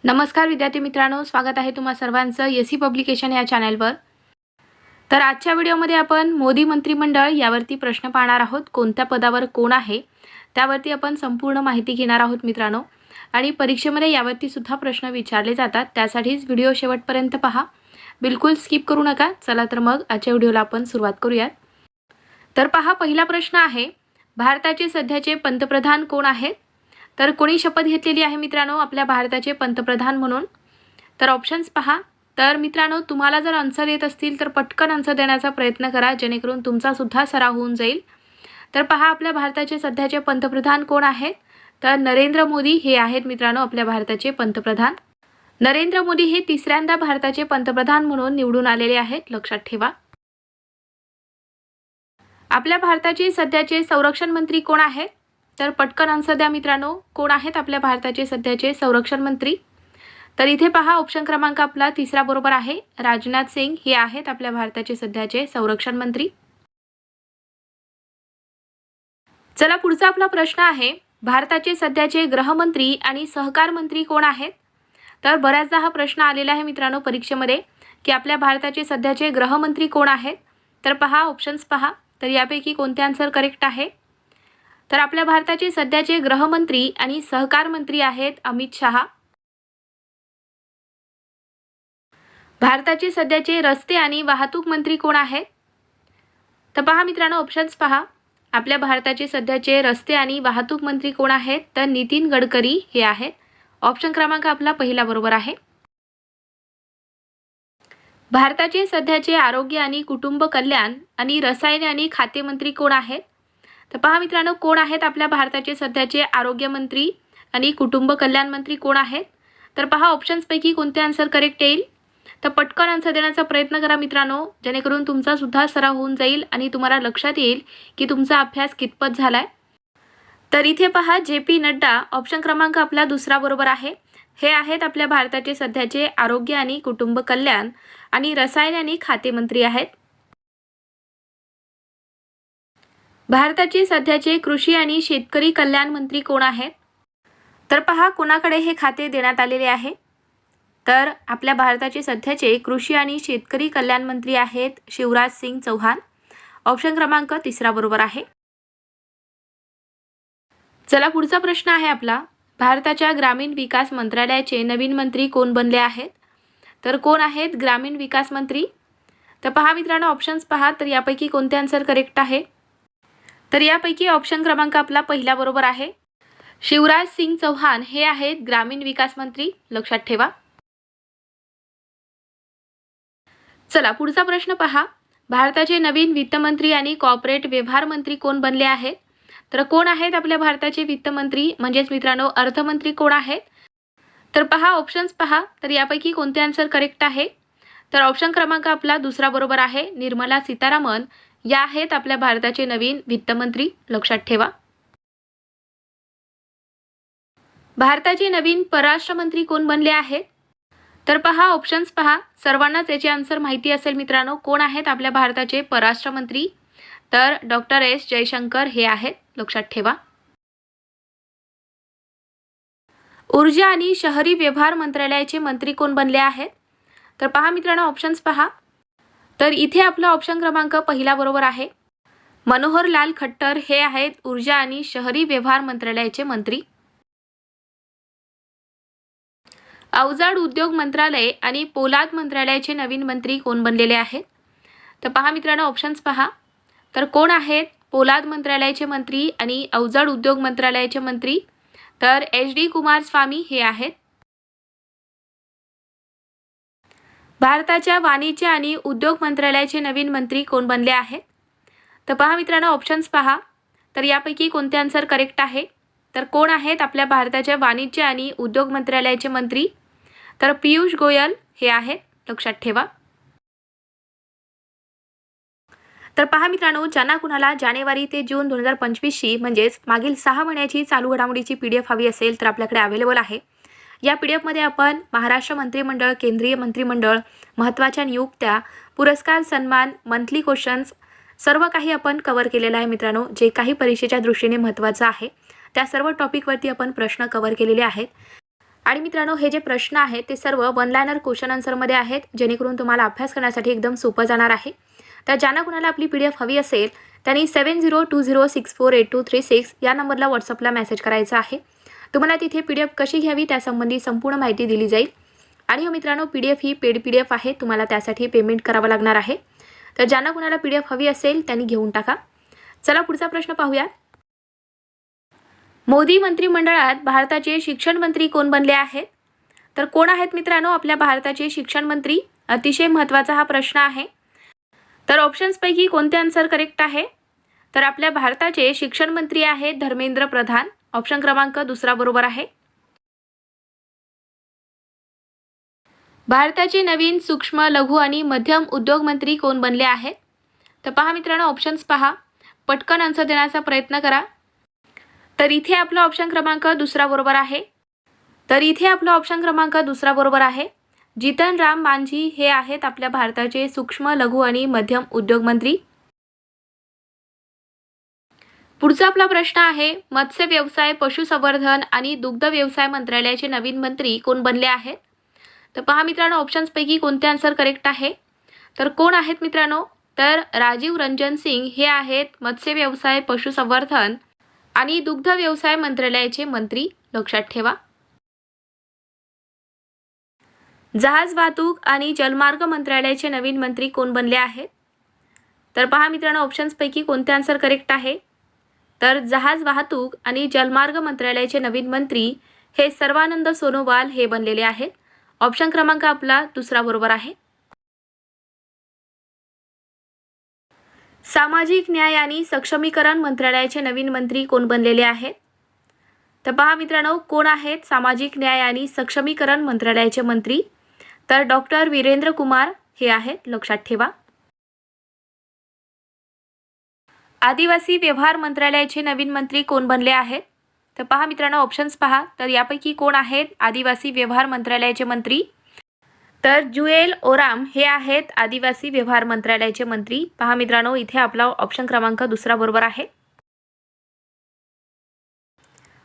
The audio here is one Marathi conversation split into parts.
नमस्कार विद्यार्थी मित्रांनो, स्वागत आहे तुम्हा सर्वांचं एसी पब्लिकेशन या चॅनलवर। तर आजच्या व्हिडिओमध्ये आपण मोदी मंत्रिमंडळ यावरती प्रश्न पाहणार आहोत। कोणत्या पदावर कोण आहे त्यावरती आपण संपूर्ण माहिती घेणार आहोत मित्रांनो। आणि परीक्षेमध्ये यावरती सुद्धा प्रश्न विचारले जातात, त्यासाठीच व्हिडिओ शेवटपर्यंत पहा, बिलकुल स्किप करू नका। चला तर मग आजच्या व्हिडिओला आपण सुरुवात करूयात। तर पहा, पहिला प्रश्न आहे, भारताचे सध्याचे पंतप्रधान कोण आहेत? तर कोणी शपथ घेतलेली आहे मित्रांनो आपल्या भारताचे पंतप्रधान म्हणून? तर ऑप्शन्स पहा। तर मित्रांनो, तुम्हाला जर आन्सर येत असतील तर पटकन आन्सर देण्याचा प्रयत्न करा, जेणेकरून तुमचा सुद्धा सराव होऊन जाईल। तर पहा, आपल्या भारताचे सध्याचे पंतप्रधान कोण आहेत? तर नरेंद्र मोदी हे आहेत मित्रांनो आपल्या भारताचे पंतप्रधान। नरेंद्र मोदी हे तिसऱ्यांदा भारताचे पंतप्रधान म्हणून निवडून आलेले आहेत, लक्षात ठेवा। आपल्या भारताचे सध्याचे संरक्षण मंत्री कोण आहेत? तर पटकन आन्सर द्या मित्रांनो, कोण आहेत आपल्या भारताचे सध्याचे संरक्षण मंत्री? तर इथे पहा, ऑप्शन क्रमांक आपला तिसरा बरोबर आहे, राजनाथ सिंग हे आहेत आपल्या भारताचे सध्याचे संरक्षण मंत्री। चला, पुढचा आपला प्रश्न आहे, भारताचे सध्याचे गृहमंत्री आणि सहकार मंत्री कोण आहेत? तर बऱ्याचदा हा प्रश्न आलेला आहे मित्रांनो परीक्षेमध्ये की आपल्या भारताचे सध्याचे गृहमंत्री कोण आहेत? तर पहा, ऑप्शन्स पहा, तर यापैकी कोणते आन्सर करेक्ट आहे? तर आपल्या भारताचे सध्याचे गृहमंत्री आणि सहकार मंत्री आहेत अमित शहा। भारताचे सध्याचे रस्ते आणि वाहतूक मंत्री कोण आहेत? तर पहा मित्रांनो, ऑप्शन्स पहा, आपल्या भारताचे सध्याचे रस्ते आणि वाहतूक मंत्री कोण आहेत? तर नितीन गडकरी हे आहेत। ऑप्शन क्रमांक आपला पहिला बरोबर आहे। भारताचे सध्याचे आरोग्य आणि कुटुंब कल्याण आणि रसायने आणि खाते मंत्री कोण आहेत? तर पहा मित्रांनो, कोण आहेत आपल्या भारताचे सध्याचे आरोग्य मंत्री आणि कुटुंब कल्याण मंत्री कोण आहेत? तर पहा, ऑप्शन्सपैकी कोणते आन्सर करेक्ट येईल? तर पटकन आन्सर देण्याचा प्रयत्न करा मित्रांनो, जेणेकरून तुमचा सुद्धा सराव होऊन जाईल आणि तुम्हाला लक्षात येईल की तुमचा अभ्यास कितपत झालाय। तर इथे पहा, JP नड्डा ऑप्शन क्रमांक आपला दुसरा बरोबर आहे। हे आहेत आपल्या भारताचे सध्याचे आरोग्य आणि कुटुंब कल्याण आणि रसायन आणि खाते मंत्री आहेत। भारताचे सध्याचे कृषी आणि शेतकरी कल्याण मंत्री कोण आहेत? तर पहा, कोणाकडे हे खाते देण्यात आलेले आहे? तर आपल्या भारताचे सध्याचे कृषी आणि शेतकरी कल्याण मंत्री आहेत शिवराज सिंग चौहान। ऑप्शन क्रमांक तिसरा बरोबर आहे। चला, पुढचा प्रश्न आहे आपला, भारताच्या ग्रामीण विकास मंत्रालयाचे नवीन मंत्री कोण बनले आहेत? तर कोण आहेत ग्रामीण विकास मंत्री? तर पहा मित्रांनो, ऑप्शन्स पहा, तर यापैकी कोणते आन्सर करेक्ट आहे? तर यापैकी ऑप्शन क्रमांक आपला पहिला बरोबर आहे, शिवराज सिंग चौहान हे आहेत ग्रामीण विकास मंत्री, लक्षात ठेवा। चला, पुढचा प्रश्न पहा, भारताचे नवीन वित्तमंत्री आणि कॉर्पोरेट व्यवहार मंत्री कोण बनले आहेत? तर कोण आहेत आपल्या भारताचे वित्तमंत्री म्हणजेच मित्रांनो अर्थमंत्री कोण आहेत? तर पहा, ऑप्शन्स पहा, तर यापैकी कोणते आन्सर करेक्ट आहे? तर ऑप्शन क्रमांक आपला दुसरा बरोबर आहे, निर्मला सीतारामन या आहेत आपल्या भारताचे नवीन वित्तमंत्री, लक्षात ठेवा। भारताचे नवीन परराष्ट्र मंत्री कोण बनले आहेत? तर पहा, ऑप्शन्स पहा, सर्वांनाच याचे आन्सर माहिती असेल मित्रांनो, कोण आहेत आपल्या भारताचे परराष्ट्र मंत्री? तर डॉक्टर एस जयशंकर हे आहेत, लक्षात ठेवा। ऊर्जा आणि शहरी व्यवहार मंत्रालयाचे मंत्री कोण बनले आहेत? तर पहा मित्रांनो, ऑप्शन्स पहा, तर इथे आपला ऑप्शन क्रमांक पहिला बरोबर आहे, मनोहर लाल खट्टर हे आहेत ऊर्जा आणि शहरी व्यवहार मंत्रालयाचे मंत्री। अवजड उद्योग मंत्रालय आणि पोलाद मंत्रालयाचे नवीन मंत्री कोण बनलेले आहेत? तर पहा मित्रांनो, ऑप्शन्स पहा, तर कोण आहेत पोलाद मंत्रालयाचे मंत्री आणि अवजड उद्योग मंत्रालयाचे मंत्री? तर HD कुमारस्वामी हे आहेत। भारताच्या वाणिज्य आणि उद्योग मंत्रालयाचे नवीन मंत्री कोण बनले आहेत? तर पहा मित्रांनो, ऑप्शन्स पहा, तर यापैकी कोणते आन्सर करेक्ट आहे? तर कोण आहेत आपल्या भारताच्या वाणिज्य आणि उद्योग मंत्रालयाचे मंत्री? तर पियुष गोयल हे आहेत, लक्षात ठेवा। तर पहा मित्रांनो, ज्यांना कुणाला जानेवारी ते जून 2025ची म्हणजेच मागील 6 महिन्याची चालू घडामोडीची PDF हवी असेल तर आपल्याकडे अवेलेबल आहे। या PDF मध्ये आपण महाराष्ट्र मंत्रिमंडळ, केंद्रीय मंत्रिमंडळ, महत्त्वाच्या नियुक्त्या, पुरस्कार, सन्मान, मंथली क्वेश्चन्स सर्व काही आपण कव्हर केलेलं आहे मित्रांनो। जे काही परीक्षेच्या दृष्टीने महत्त्वाचं आहे त्या सर्व टॉपिकवरती आपण प्रश्न कव्हर केलेले आहेत। आणि मित्रांनो, हे जे प्रश्न आहेत ते सर्व वन लायनर क्वेश्चन आन्सरमध्ये आहेत, जेणेकरून तुम्हाला अभ्यास करण्यासाठी एकदम सोपं जाणार आहे. तर ज्यांना कुणाला आपली PDF हवी असेल त्यांनी 7020648236 या नंबरला व्हॉट्सअपला मेसेज करायचा आहे. तुम्हाला तिथे PDF कशी घ्यावी त्यासंबंधी संपूर्ण माहिती दिली जाईल. आणि हो मित्रांनो, PDF ही पेड PDF आहे, तुम्हाला त्यासाठी पेमेंट करावं लागणार आहे. तर ज्यांना कुणाला PDF हवी असेल त्यांनी घेऊन टाका. चला पुढचा प्रश्न पाहूया. मोदी मंत्रिमंडळात भारताचे शिक्षण मंत्री कोण बनले आहेत? तर कोण आहेत मित्रांनो आपल्या भारताचे शिक्षण मंत्री? अतिशय महत्त्वाचा हा प्रश्न आहे. तर ऑप्शन्सपैकी कोणते आन्सर करेक्ट आहे? तर आपल्या भारताचे शिक्षण मंत्री आहेत धर्मेंद्र प्रधान. ऑप्शन क्रमांक दुसरा बरोबर आहे. भारताचे नवीन सूक्ष्म, लघु आणि मध्यम उद्योग मंत्री कोण बनले आहेत? तर पहा मित्रांनो, ऑप्शन्स पहा, पटकन आन्सर देण्याचा प्रयत्न करा. तर इथे आपला ऑप्शन क्रमांक दुसरा बरोबर आहे. जितन राम मांझी हे आहेत आपल्या भारताचे सूक्ष्म, लघु आणि मध्यम उद्योग मंत्री. पुढचा आपला प्रश्न आहे, मत्स्य व्यवसाय, पशुसंवर्धन आणि दुग्ध व्यवसाय मंत्रालयाचे नवीन मंत्री कोण बनले आहेत? तर पहा मित्रांनो, ऑप्शन्सपैकी कोणते आन्सर करेक्ट आहे? तर कोण आहेत मित्रांनो? तर राजीव रंजन सिंग हे आहेत मत्स्य व्यवसाय, पशुसंवर्धन आणि दुग्ध व्यवसाय मंत्रालयाचे मंत्री. लक्षात ठेवा. जहाज वाहतूक आणि जलमार्ग मंत्रालयाचे नवीन मंत्री कोण बनले आहेत? तर पहा मित्रांनो, ऑप्शन्सपैकी कोणते आन्सर करेक्ट आहे? तर जहाज वाहतूक आणि जलमार्ग मंत्रालयाचे नवीन मंत्री हे सर्वानंद सोनोवाल हे बनलेले आहेत. ऑप्शन क्रमांक आपला दुसरा बरोबर आहे. सामाजिक न्याय आणि सक्षमीकरण मंत्रालयाचे नवीन मंत्री कोण बनलेले आहेत? तर पहा मित्रांनो, कोण आहेत सामाजिक न्याय आणि सक्षमीकरण मंत्रालयाचे मंत्री? तर डॉक्टर वीरेंद्र कुमार हे आहेत. लक्षात ठेवा. आदिवासी व्यवहार मंत्रालयाचे नवीन मंत्री कोण बनले आहेत? तर पहा मित्रांनो, ऑप्शन्स पहा. तर यापैकी कोण आहेत आदिवासी व्यवहार मंत्रालयाचे मंत्री? तर जुएल ओराम हे आहेत आदिवासी व्यवहार मंत्रालयाचे मंत्री. पहा मित्रांनो, इथे आपला ऑप्शन क्रमांक दुसरा बरोबर आहे.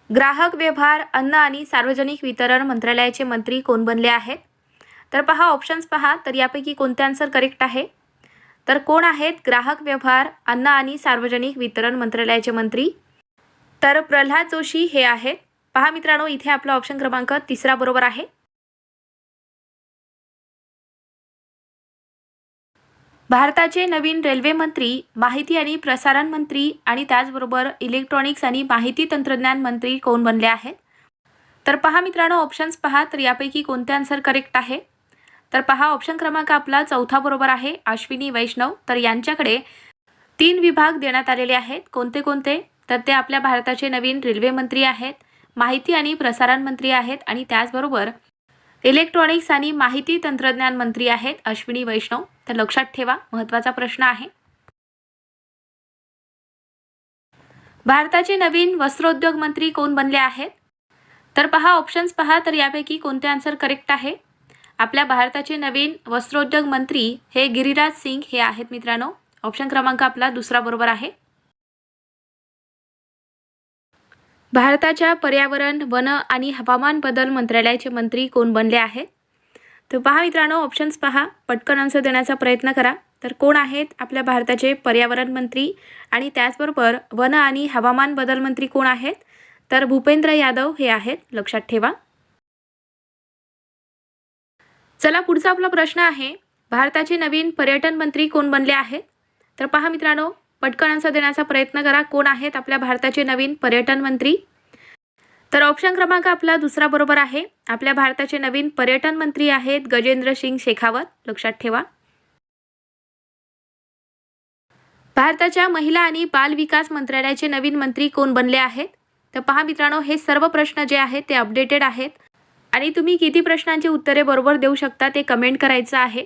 ग्राहक व्यवहार, अन्न आणि सार्वजनिक वितरण मंत्रालयाचे मंत्री कोण बनले आहेत? तर पहा ऑप्शन्स पहा. तर यापैकी कोणते आन्सर करेक्ट आहे? तर कोण आहेत ग्राहक व्यवहार, अन्न आणि सार्वजनिक वितरण मंत्रालयाचे मंत्री? तर प्रल्हाद जोशी हे आहेत. पहा मित्रांनो, इथे आपला ऑप्शन क्रमांक तिसरा बरोबर आहे. भारताचे नवीन रेल्वे मंत्री, माहिती आणि प्रसारण मंत्री आणि त्याचबरोबर इलेक्ट्रॉनिक्स आणि माहिती तंत्रज्ञान मंत्री कोण बनले आहेत? तर पहा मित्रांनो, ऑप्शन्स पहा. तर यापैकी कोणते आन्सर करेक्ट आहे? तर पहा ऑप्शन क्रमांक आपला चौथा बरोबर आहे, अश्विनी वैष्णव. तर यांच्याकडे 3 विभाग देण्यात आलेले आहेत. कोणते कोणते? तर ते आपल्या भारताचे नवीन रेल्वे मंत्री आहेत, माहिती आणि प्रसारण मंत्री आहेत आणि त्याचबरोबर इलेक्ट्रॉनिक्स आणि माहिती तंत्रज्ञान मंत्री आहेत अश्विनी वैष्णव. तर लक्षात ठेवा, महत्त्वाचा प्रश्न आहे. भारताचे नवीन वस्त्रोद्योग मंत्री कोण बनले आहेत? तर पहा ऑप्शन्स पहा. तर यापैकी कोणते आन्सर करेक्ट आहे? आपल्या भारताचे नवीन वस्त्रोद्योग मंत्री हे गिरिराज सिंग हे आहेत मित्रांनो. ऑप्शन क्रमांक आपला दुसरा बरोबर आहे. भारताच्या पर्यावरण, वन आणि हवामान बदल मंत्रालयाचे मंत्री कोण बनले आहेत? तर पहा मित्रांनो, ऑप्शन्स पहा, पटकन आन्सर देण्याचा प्रयत्न करा. तर कोण आहेत आपल्या भारताचे पर्यावरण मंत्री आणि त्याचबरोबर वन आणि हवामान बदल मंत्री कोण आहेत? तर भूपेंद्र यादव हे आहेत. लक्षात ठेवा. चला पुढचा आपला प्रश्न आहे, भारताचे नवीन पर्यटन मंत्री कोण बनले आहेत? तर पहा मित्रांनो, पटकन आन्सर देण्याचा प्रयत्न करा. कोण आहेत आपल्या भारताचे नवीन पर्यटन मंत्री? तर ऑप्शन क्रमांक आपला दुसरा बरोबर आहे. आपल्या भारताचे नवीन पर्यटन मंत्री आहेत गजेंद्र सिंग शेखावत. लक्षात ठेवा. भारताच्या महिला आणि बाल विकास मंत्रालयाचे नवीन मंत्री कोण बनले आहेत? तर पहा मित्रांनो, हे सर्व प्रश्न जे आहेत ते अपडेटेड आहेत आणि तुम्ही किती प्रश्नांची उत्तरे बरोबर देऊ शकता ते कमेंट करायचं आहे.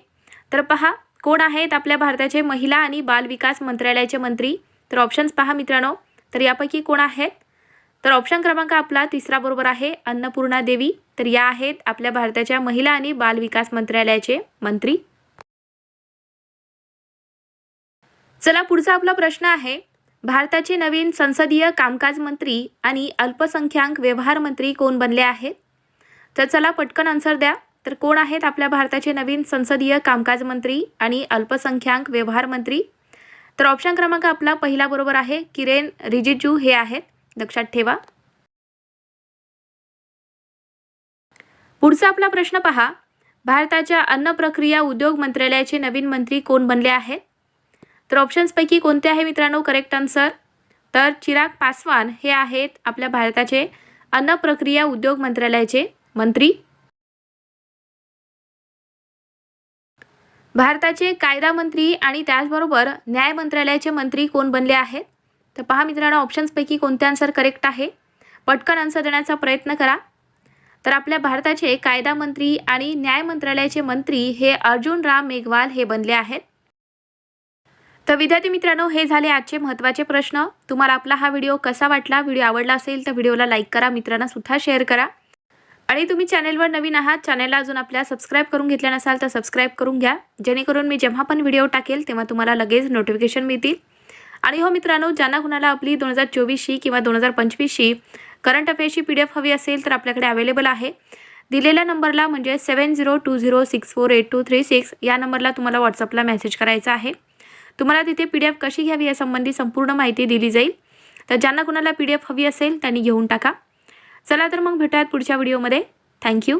तर पहा, कोण आहेत आपल्या भारताचे महिला आणि बाल विकास मंत्रालयाचे मंत्री? तर ऑप्शन्स पहा मित्रांनो. तर यापैकी कोण आहेत? तर ऑप्शन क्रमांक आपला तिसरा बरोबर आहे, अन्नपूर्णा देवी. तर या आहेत आपल्या भारताच्या महिला आणि बाल विकास मंत्रालयाचे मंत्री. चला पुढचा आपला प्रश्न आहे, भारताचे नवीन संसदीय कामकाज मंत्री आणि अल्पसंख्याक व्यवहार मंत्री कोण बनले आहेत? तर चला पटकन आन्सर द्या. तर कोण आहेत आपल्या भारताचे नवीन संसदीय कामकाज मंत्री आणि अल्पसंख्याक व्यवहार मंत्री? तर ऑप्शन क्रमांक आपला पहिला बरोबर आहे, किरेन रिजिजू हे आहेत. लक्षात ठेवा. पुढचा आपला प्रश्न पहा. भारताच्या अन्न प्रक्रिया उद्योग मंत्रालयाचे नवीन मंत्री कोण बनले आहेत? तर ऑप्शन्सपैकी कोणते आहे मित्रांनो करेक्ट आन्सर? तर चिराग पासवान हे आहेत आपल्या भारताचे अन्न प्रक्रिया उद्योग मंत्रालयाचे मंत्री. भारताचे कायदा मंत्री आणि त्याचबरोबर न्याय मंत्रालयाचे मंत्री कोण बनले आहेत? तर पहा मित्रांनो, ऑप्शन्सपैकी कोणते आन्सर करेक्ट आहे? पटकन आन्सर देण्याचा प्रयत्न करा. तर आपल्या भारताचे कायदा मंत्री आणि न्याय मंत्रालयाचे मंत्री हे अर्जुन राम मेघवाल हे बनले आहेत. तर विद्यार्थी मित्रांनो, हे झाले आजचे महत्त्वाचे प्रश्न. तुम्हाला आपला हा व्हिडिओ कसा वाटला? व्हिडिओ आवडला असेल तर व्हिडिओला लाईक करा, मित्रांना सुद्धा शेअर करा. आणि तुम्ही चॅनलवर नवीन आहात, चॅनलला अजून आपल्या सबस्क्राईब करून घेतल्या नसाल तर सबस्क्राईब करून घ्या, जेणेकरून मी जेव्हा पण व्हिडिओ टाकेल तेव्हा तुम्हाला लगेच नोटिफिकेशन मिळतील. आणि हो मित्रांनो, ज्यांना कुणाला आपली 2024ची किंवा 2025ची करंट अफेअर्सची PDF हवी असेल तर आपल्याकडे अवेलेबल आहे. दिलेल्या नंबरला म्हणजे 7020648236 या नंबरला तुम्हाला व्हॉट्सअपला मेसेज करायचा आहे. तुम्हाला तिथे PDF कशी घ्यावी यासंबंधी संपूर्ण माहिती दिली जाईल. तर ज्यांना कुणाला PDF हवी असेल त्यांनी घेऊन टाका. चला तर मग भेटूयात पुढच्या व्हिडिओमध्ये. थँक्यू.